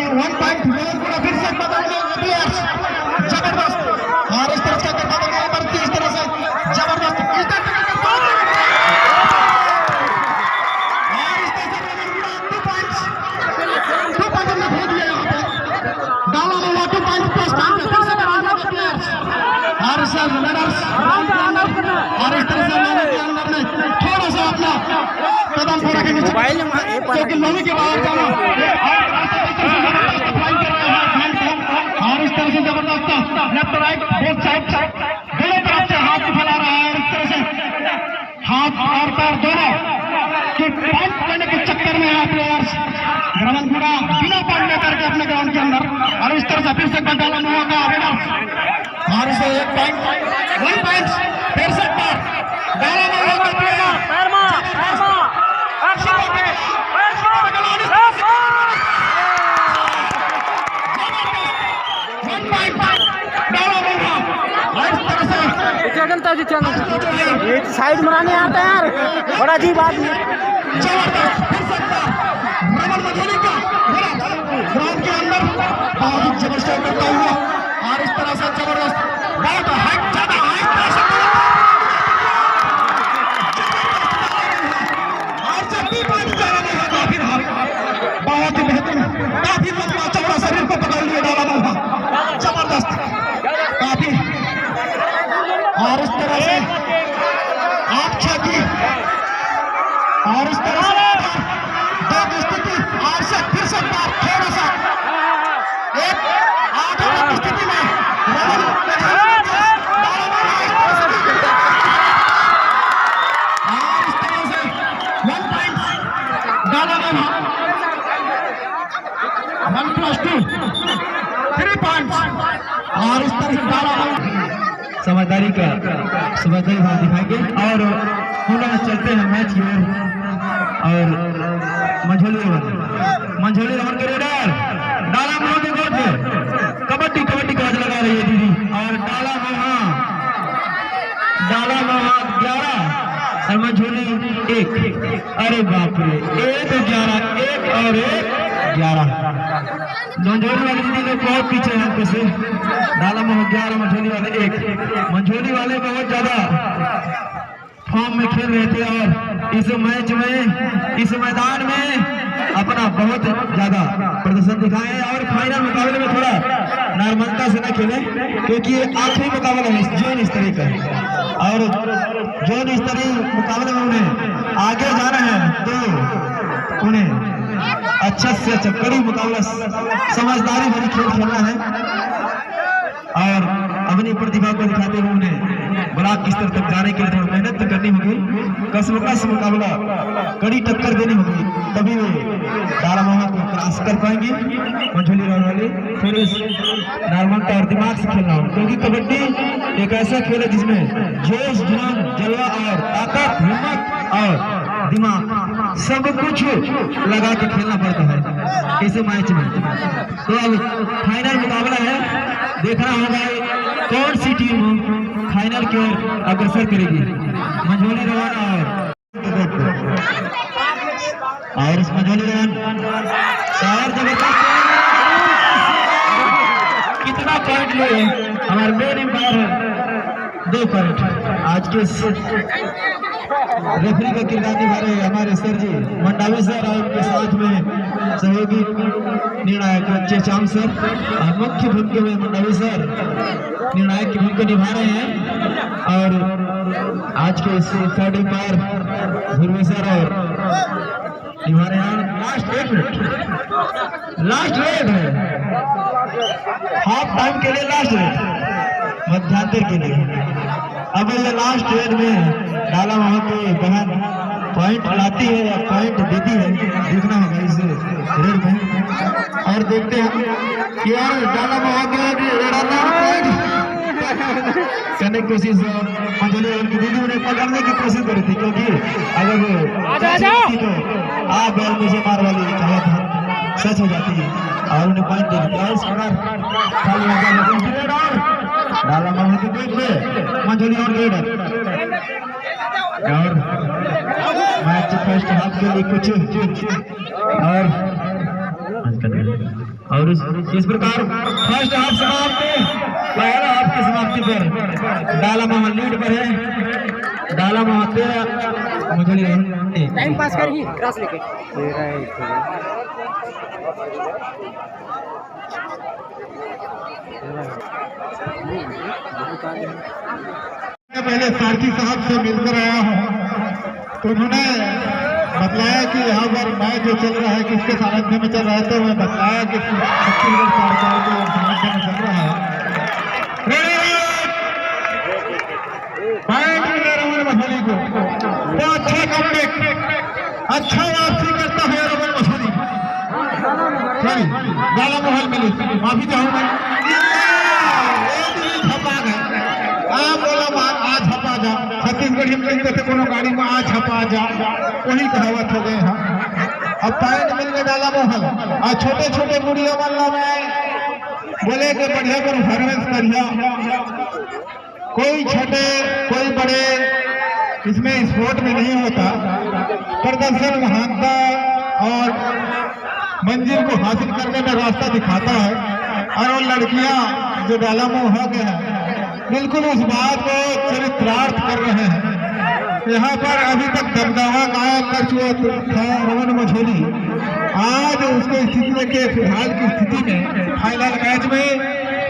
1 point पूरा फिर से बदल गए प्लेयर्स, जबरदस्त। और इस तरह से बदल गए बढ़ती, इस तरह से जबरदस्त और इस तरह से 2 पॉइंट्स हमने भेज दिया यहाँ पे। डाला में 2 पॉइंट प्लस पॉइंट फिर से बढ़ा दिया प्लेयर्स और इस रनर्स और इस तरह से लोहे के अंदर में थोड़ा सा अपना कदम थोड़ा के नीचे क्योंकि लोहे के बाहर जाना और इस तरह से जबरदस्त लेफ्ट राइट बोथ साइड दोनों तरफ से हाथ फैला रहा है और इस तरह से हाथ और पैर दोनों कि पॉइंट लेने के चक्कर में है प्लेयर्स ग्रामीणपुरा बिना पॉइंट लेकर के अपने ग्राउंड के अंदर और इस तरह से फिर से डाला हुआ का विनर और इसे 1 पॉइंट फिर से पर डाला हुआ का प्लेयर ये साइड बनाने आता है यार, बड़ा अजीब आदमी। ग्राउंड के अंदर बहुत ही जबरदस्त करता हुआ और इस तरह से जबरदस्त बहुत हाइट ज्यादा हाइट और जब भी पानी जाना नहीं है काफी बहुत ही बेहतरीन काफी लंबा चौड़ा शरीर को पकड़ लिया डाला हुआ जबरदस्त काफी और इस तरह से आप छठी और इस तरह से दो स्थिति और से फिर से थोड़ा सा एक 8 की स्थिति में और इस तरह से 1 पॉइंट डाला में 1 + 2 3 पॉइंट्स और इस तरह से डाला समझदारी भाव दिखाएंगे और पुनः चलते हैं मैच की ओर। और मंझोली रावण के रेडर डाला मोह के गोल पे कबड्डी का आवाज लगा रही है दीदी और डाला मोह 11 और मंझोली 1। अरे बाप रे 1 11 1 और 11 मंझोली वाले दीदी लोग बहुत पीछे हैं हमको से। डाला मोह 11 मंझोली वाले 1। मंझोली वाले बहुत ज्यादा फॉर्म में खेल रहे थे और इस मैच में इस मैदान में अपना बहुत ज्यादा प्रदर्शन दिखाए और फाइनल मुकाबले में थोड़ा नॉर्मलता से न खेले क्योंकि ये आखिरी मुकाबला है जोन स्तरीय का और जोन स्तरीय मुकाबले में उन्हें आगे जाना है तो उन्हें अच्छा से अच्छा कड़ी मुकाबला समझदारी भरी खेल खेलना है और अपनी प्रतिभा को दिखाते हुए उन्हें ब्लॉक स्तर तक जाने के लिए थोड़ी मेहनत तो करनी होगी, कसमकस मुकाबला कड़ी टक्कर देनी होगी तभी वे डाला मोह को क्रॉस कर पाएंगे। मंझोली रावण वाले थोड़े नॉर्मलता और दिमाग से खेलना हो क्योंकि कबड्डी एक ऐसा खेल है जिसमें जोश जुनून जलवा और ताकत हिम्मत और दिमाग सब कुछ लगा के खेलना पड़ता है इस मैच में। तो अब फाइनल मुकाबला है, देखना होगा कौन सी टीम फाइनल की ओर अग्रसर करेगी। मंझोली रावण और इस मंझोली रावण कितना पॉइंट ले हमारे मेन एम्पायर 2 पॉइंट। आज के रेफरी का किरदार निभा रहे हमारे सर जी मंडावी सर और उनके साथ में सहयोगी निर्णायक चेचाम सर और मुख्य भूमिका में मंडावी सर निर्णायक की भूमिका निभा रहे हैं। और आज के इस थर्ड एम्पायर धुर्वे सर और निभा रहे हैं। लास्ट 1 मिनट लास्ट रेड है, हाफ टाइम के लिए लास्ट रेड मध्यांतर के लिए। अब ये लास्ट रेड में डाला वहां पे बहन पॉइंट लाती है या पॉइंट देती है देखना होगा इस रेड में। और देखते हैं कि यार डाला वहां पे करने की कोशिश मंझोली रावण की दीदी उन्हें पकड़ने की कोशिश करी थी क्योंकि अगर वो तो आप बैल मुझे मार वाली कहावत सच हो जाती है और उन्हें पॉइंट दे देती है। डाला मोह की देख ले मंझोली और रेडर और मैच फर्स्ट हाफ के लिए कुछ और और इस प्रकार फर्स्ट हाफ समाप्त, पहला हाफ की समाप्ति पर डाला मोहन लीड पर है। डाला मोहन 13 मझोली टाइम पास कर ही क्रॉस लेके पहले सारथी साहब से मिलकर आया हूँ तो उन्होंने बतलाया कि यहाँ पर मैच जो चल रहा है किसके सानिध्य में चल रहा है, तो मैं बताया कि छत्तीसगढ़ सरकार के सानिध्य में चल रहा है। रमन मछली को तो अच्छा कमबैक, अच्छा वापसी करता है रमन मछली, सॉरी डाला मोहन मिली, माफी चाहूंगा। छत्तीसगढ़ी में कहते कोनो गाड़ी में आ छपा जा, वही कहावत हो गए हैं। अब पॉइंट मिल गए डाला मोहन और छोटे छोटे गुड़िया वाला में बोले कि बढ़िया परफॉर्मेंस करिया, कोई छोटे कोई बड़े इसमें स्पोर्ट में नहीं होता, प्रदर्शन महानता और मंजिल को हासिल करने में रास्ता दिखाता है। और वो लड़कियां जो डाला मोह के हैं बिल्कुल उस बात को चरितार्थ कर रहे हैं। यहाँ पर अभी तक दबदबा कायम कर चुका था रमन मझोली, आज उसको स्थिति में के फिलहाल की स्थिति में फाइनल मैच में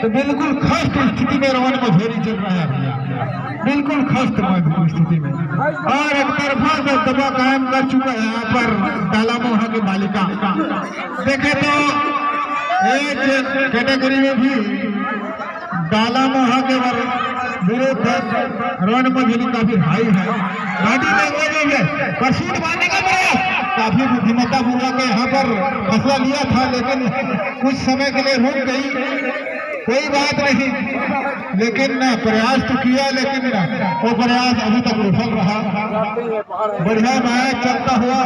तो बिल्कुल खस्त स्थिति में रमन मझोली चल रहा है भैया, बिल्कुल खस्त स्थिति में और एक तरफा दबदबा कायम कर चुका है यहाँ पर डाला मोह की बालिका। देखे तो एक कैटेगरी में भी डाला मोहा के विरुद्ध रमन मझोली काफी हाई है, घाटी में है पर शूट मारने का प्रयास काफी बुद्धिमत्ता पूर्वक यहाँ पर फैसला लिया था, लेकिन कुछ समय के लिए रुक गई, कोई बात नहीं, लेकिन प्रयास तो किया, लेकिन वो प्रयास अभी तक विफल रहा। बढ़िया मैच चलता हुआ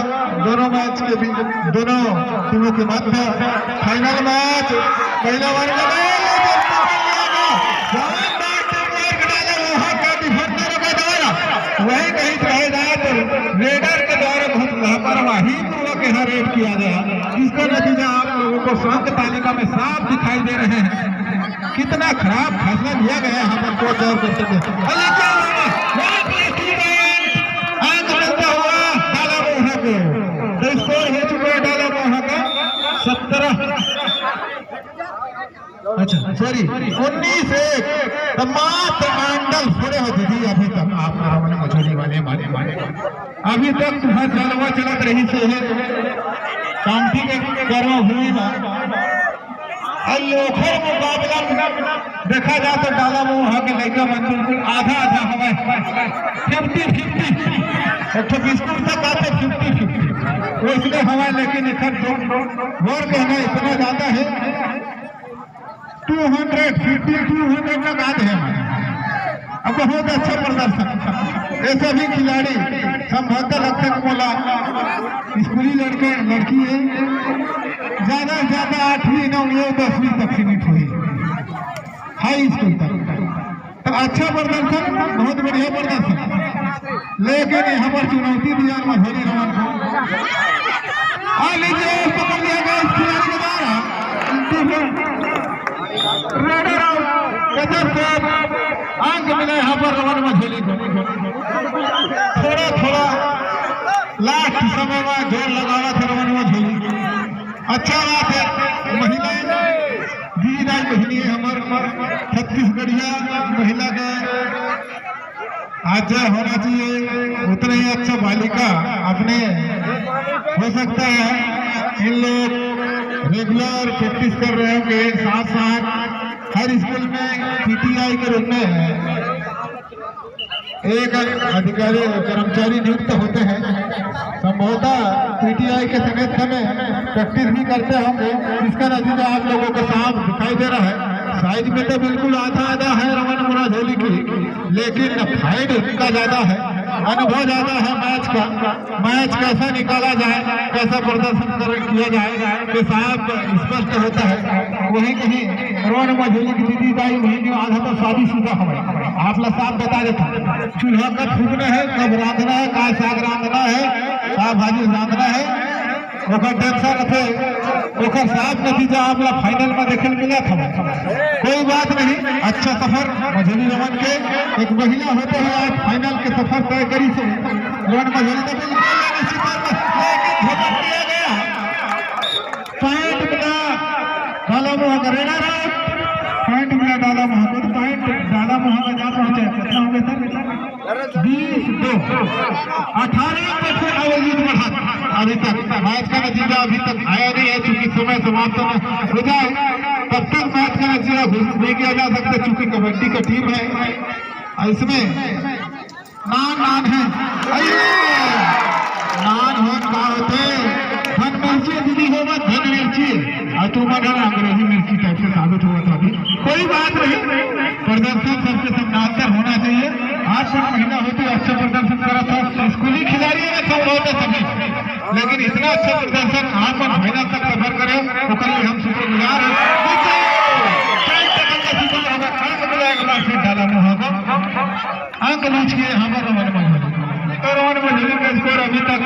दोनों मैच के बीच, दोनों टीमों के मध्य फाइनल मैच पहला वर्ग में वही कहीं कहे जाए तो रेडर के द्वारा बहुत लापरवाही पूर्वक यहाँ रेड किया गया, जिसका नतीजा आप लोगों को शांत तालिका में साफ दिखाई दे रहे हैं। कितना खराब फैसला लिया गया यहाँ पर कोच और करते हुए अंक मिलता हुआ डाला मोहा को, तो स्कोर हो चुका है डाला मोहा का 17 अच्छा सॉरी 19-1 मात्र मंडल थोड़े हो दीदी अभी तक आप मछली वाले माने अभी तक जलवा चलत रही से काउंटी के कर्म हुई ना लोखर मुकाबला देखा जाए तो डाला मोहा के लड़का मन बिल्कुल आधा आधा हवा 50-50 एक बिस्कुट तक आते 50-50 वो इसलिए हवा, लेकिन इधर और कहना इतना ज्यादा है 200 तक आते हैं। अब बहुत अच्छा प्रदर्शन ऐसे भी खिलाड़ी संभवतः लगता बोला स्कूली लड़के लड़की है, ज्यादा से ज्यादा 8वीं 9वीं 10वीं तक सीमित हुई हाई स्कूल तक, तो अच्छा प्रदर्शन, बहुत बढ़िया प्रदर्शन, लेकिन यहाँ पर चुनौती दिया मझोली रमन को। लीजिए पकड़ लिया गया इस खिलाड़ी के द्वारा, अंक मिले यहाँ पर रमन मझोली को। थोड़ा थोड़ा लास्ट समय में जोर लगाना था रमन मझोली, अच्छा बात है। महिलाएं दीदाई बहनी है हमारे छत्तीसगढ़िया महिला का आज होना चाहिए, उतना ही अच्छा बालिका अपने हो सकता है। इन लोग रेगुलर प्रैक्टिस कर रहे होंगे, साथ साथ हर स्कूल में पीटीआई के रूप में एक अधिकारी कर्मचारी नियुक्त होते हैं, संभवतः पीटीआई के संगठन में प्रैक्टिस भी करते होंगे, जिसका नतीजा आप लोगों को साफ दिखाई दे रहा है। साइज में तो बिल्कुल आधा आधा है रमन मझोली की, लेकिन फाइट उनका ज्यादा है, अनुभव ज्यादा है मैच का। मैच कैसा निकाला जाए, कैसा प्रदर्शन किया जाए तो साफ स्पष्ट होता है। वही कहीं रमन मझोली की दीदी दाई महीने आधा तो शादीशुदा हमारे आप लोग साफ बता देता, चूल्हा कब फूकना है, कब रांधना है, का साग रांधना है, का भाजी रांधना है, ओकर टेंशन थे ओकर साफ नतीजा आपला फाइनल में देखने मिला था। कोई बात नहीं, अच्छा सफर मझोली रमन के एक महिला होते हुए आज फाइनल के सफर तय करी से रमन मझोली का बिल्कुल लेकिन झपट दिया गया। पॉइंट मिला डाला मोह करेगा पॉइंट मिला डाला मोह को पॉइंट डाला मोह में जा पहुंचे। कितना हो गया सर? 20-2 18% अवजीत बढ़ा। अभी तक मैच का नतीजा अभी तक आया नहीं है, चूंकि समय समाप्त हो जाए तब तक मैच का नतीजा घोषित नहीं किया जा सकता, चूंकि कबड्डी का टीम है। इसमें नान है नान हो का होते धन मिर्ची दीदी हो मत धन मिर्ची और तुम अंग्रेजी मिर्ची टाइप से साबित हुआ था। अभी कोई बात नहीं, प्रदर्शन सबके समानांतर होना चाहिए। आज तक महिला होती अच्छा प्रदर्शन करा था, स्कूली खिलाड़ियों ने सब बहुत सभी, लेकिन इतना अच्छा प्रदर्शन आज पर फाइनल तक सफर करे उसके लिए हम शुक्रगुजार हैं। डाला अंक लूच के यहाँ पर रमन मझोली का स्कोर अभी तक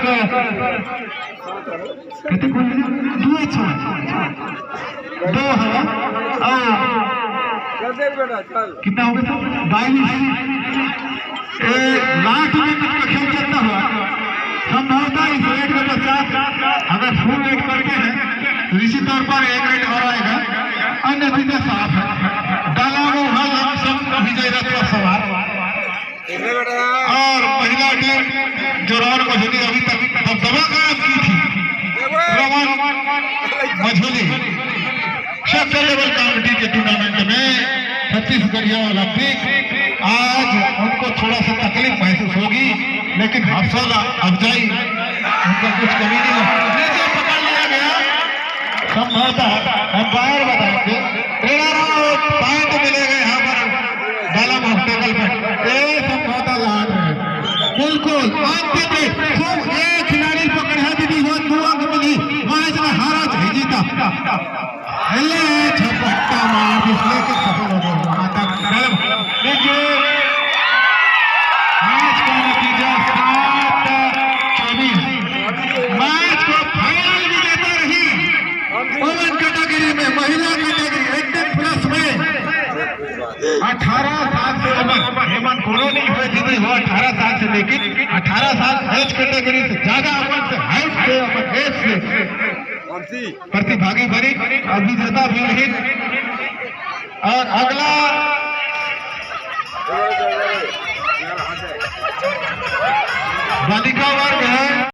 कितने 2 है कितना हो गया 22। लास्ट में का खेल चलता हुआ संभवतः इस रेट के पश्चात अगर फुल रेट करके है तो इसी तौर पर एक रेट और आएगा, अन्य नतीजा साफ है। डाला विजय रथ पर सवार और महिला टीम जो रमन मझोली अभी तक दबदबा कायम की थी, Raman Majholi sector level committee के टूर्नामेंट में छत्तीसगढ़िया ओलंपिक आज उनको थोड़ा सा तकलीफ महसूस होगी, लेकिन हौसला अफजाई उनका कुछ कमी नहीं है। पकड़ लिया गया संभवतः अंपायर बताएंगे 13 पॉइंट मिलेगा यहाँ पर डाला टेबल पर संभवतः लाड है बिल्कुल अंतिम एक खिलाड़ी पकड़ा दीदी हो 2 अंक मिली मैच में हारा चाहे जीता झपट्टा मार पिछले के सफल हो गए। देखिए मैच का नतीजा 7-24 मैच को फाइनल विजेता रही वुमेन कैटेगरी में, महिला कैटेगरी 18+ में 18 साल से हेमंत कॉलोनी हुए दीदी हो 18 साल से, लेकिन 18 साल एज कैटेगरी से ज्यादा अमन से हाइट से अमन एज से प्रतिभागी बनी, अभिनेता भी रही। और अगला बालिका वर्ग है।